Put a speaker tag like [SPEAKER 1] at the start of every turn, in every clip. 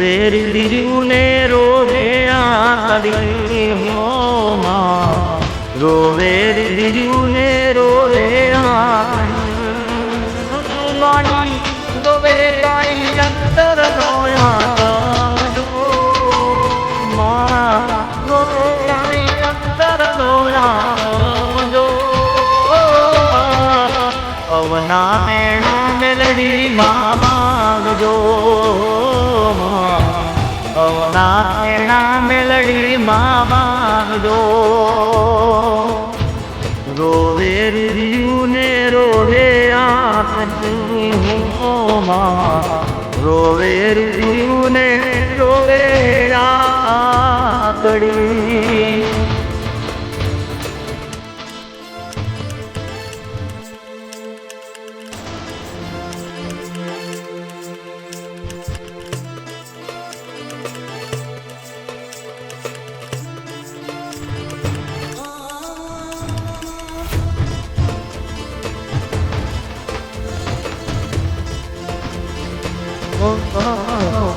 [SPEAKER 1] રોવે ને રોવે આરી હો માં, રોવે ને રોવે આરી રોવે કાઈ અંતર રોયા માં, રોવે કાઈ અંતર રોયા જો અવના મેણા મેલડી માં માંગજો, અવના મેણા મેલડી માં માંગજો. રોવે ને રોવે આખરી હો માં, રોવે ને રોવે આખડી.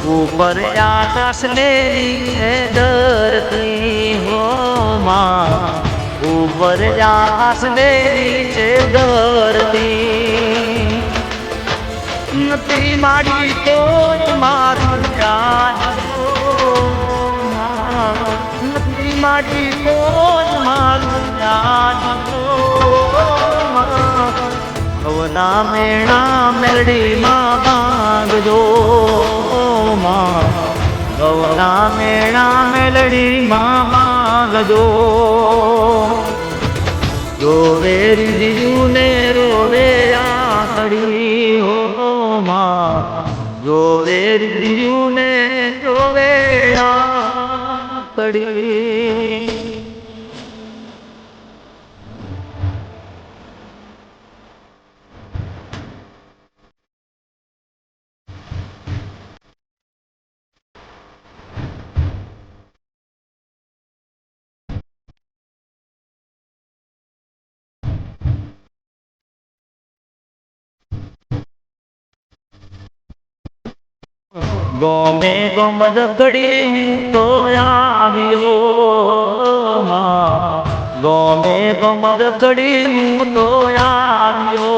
[SPEAKER 1] ऊपर आकाश मेरी है धरती हो माँ, ऊपर आकाश मेरी है धरती. નથી મારી કોઈ મારું જાન, નથી મારી કોઈ મારું જાન. અવના મેણા મેલડી માં માંગજો માં, અવના મેણા મેલડી માં માંગજો. રોવે ને રોવે આખડી હો માં, રોવે ને રોવે આખડી. ગોમે ગોમદ ઘડી તો આવ્યો માં, ગોમે ગોમદ ઘડી તો આવ્યો.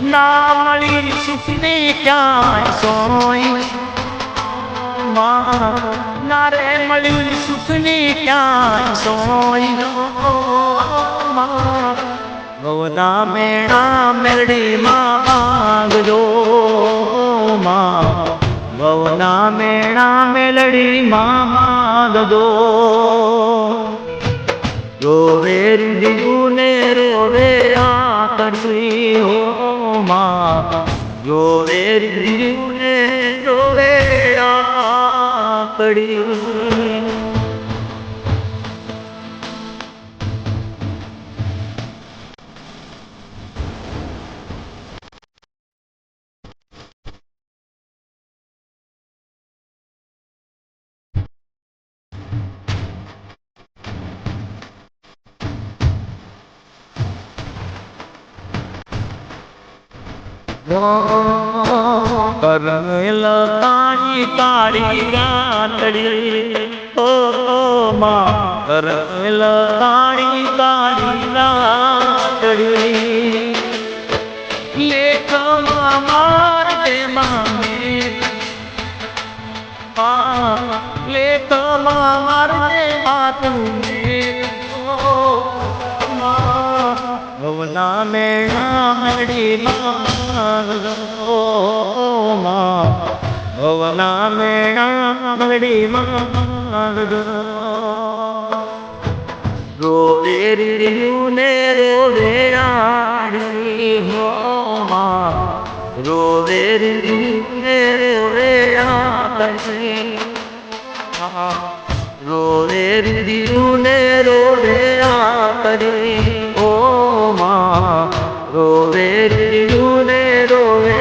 [SPEAKER 1] ના મળી સુખની ક્યાંય સોય માં, ના રે મળ્યું સુખની ક્યાંય સોય માં. ગૌના મેણા મેલડી માં માંગજો માં, ગૌના મેણા મેલડી માં માંગજો. રોવે ને રોવે આખડી હો માં, રોવે ને રોવે આખડી. કરેલા તારી તારી રાતડી ઓ માં, કરેલા તારી તારી રાતડી. લેખમાં માર તેમાં લેખમાં માર ભવના મેણા મેલડી માંગજો માં, ભવના મેણા મેલડી માંગજો. રોવે ને રોવે આરી હો માં, રોવે ને રોવે આરી. રોવે ને રોવે આરી ઓ માં, રોવે ને રોવે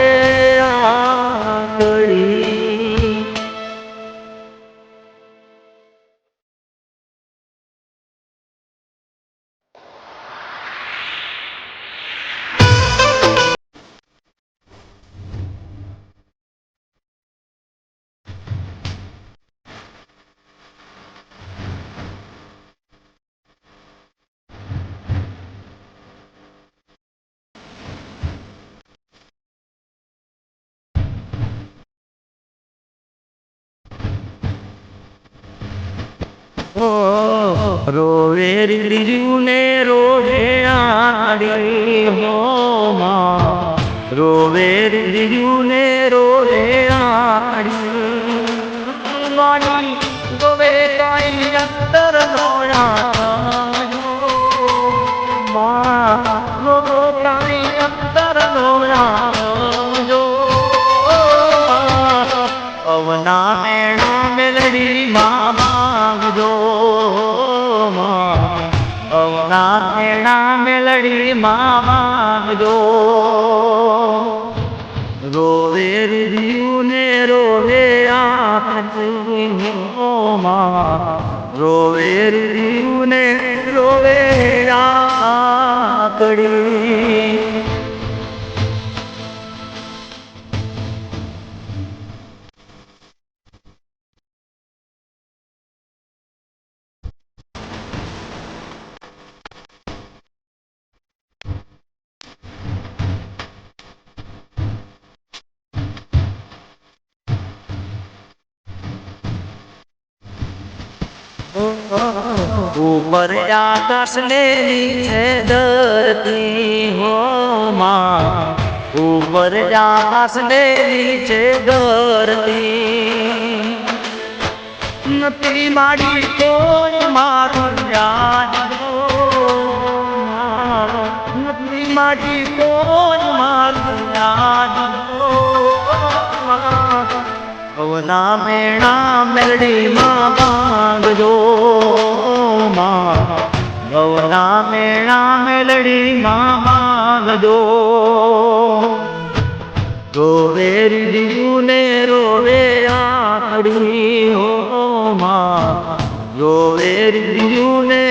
[SPEAKER 1] ઓ રોવે રીજું ને રોવે આડી હો માં રોવે રીજું ને રોવે આડી મારી ગોવે કાઈ અંતર નોયા માં ગોવે કાઈ અંતર નોયા જો અવના મેણા મેલડી માં માંગજો માં અવના મેણા મેલડી માં માંગજો રોવે રીયું ને રોવે માં રોવે રીયું ને રોવે આકડી ऊपर आकाश ने नीचे धरती हो माँ ऊपर आकाश ने नीचे धरती नती माड़ी कोई मारू जान दो नती माड़ी कोई मारू जान दो अवना मेणा मेलडी माँ मांगजो माँ अवना मेणा मेलडी माँ मांगजो रोवे रिजू ने रोवे आखड़ी हो माँ रोवे रिजू ने